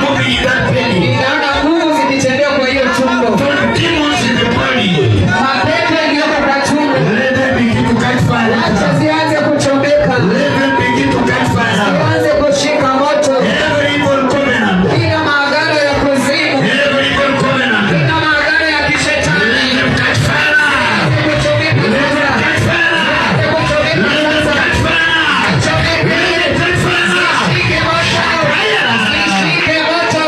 moving in that belly. Ninaona nguvu zikitembea kwa hiyo tumbo. Demons in the body. Mapepo yaliyoko kwa tumbo. Let them begin to catch fire. Acha zianze kuchomeka. Let them begin to catch fire. Zianze kushika moto. Every evil covenant. Kila maagano ya kuzimu. Every evil covenant. Kila maagano ya kishetani. Let them catch fire. Kuchomeka Let them sasa. catch fire. Kuchomeka Let them sasa. catch fire. Kuchomeka. Let them catch fire. Shike moto. Shike moto.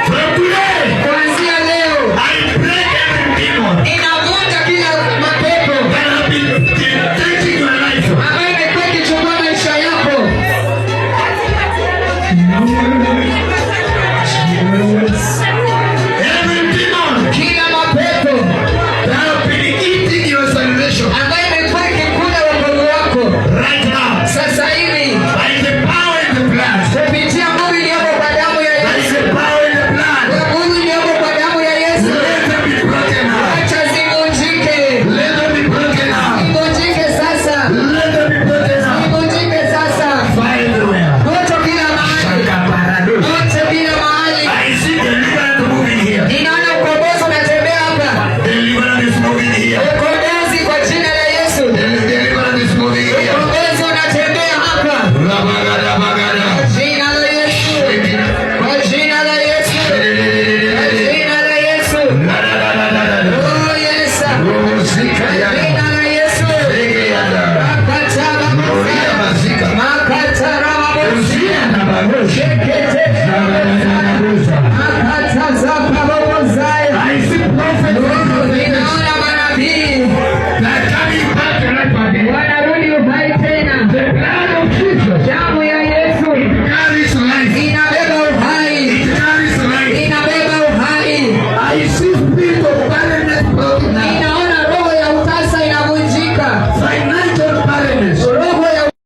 From today, Kuanzia leo. I break every demon Inavunja kila mapepo. that have been taking your life. Ambayo imekuwa ikichukua maisha yako. Every demon Kila mapepo. that have been eating your salvation Ambayo imekuwa ikikula wokovu wako. right now, Sasa hivi. by the power in the blood, Kupitia nguvu iliyoko kwa damu ya by Yesu. the power in the blood, Kwa nguvu iliyoko kwa damu ya Yesu. let them be broken now. Acha zivunjike. Let them be broken now. Zivunjike sasa. Let them be broken now. Zivunjike sasa. Fire everywhere. Moto kila mahali. Shakaparadu. Moto kila mahali. I see deliverance moving here. Ninaona ukombozi unatembea hapa. Deliverance is moving here. Ukombozi kwa jina la Yesu. Deliverance is moving here. Ukombozi unatembea hapa. Rabagada bagada. Kwa jina la Yesu. Kwa jina la Yesu. Kwa jina la Yesu. La la la la la la. Oh Yesu. Romosika Kwa ya. jina la Yesu. Ege ya da. Makatara Moria mazika. Makatara Usia na bagoshe. Shekete.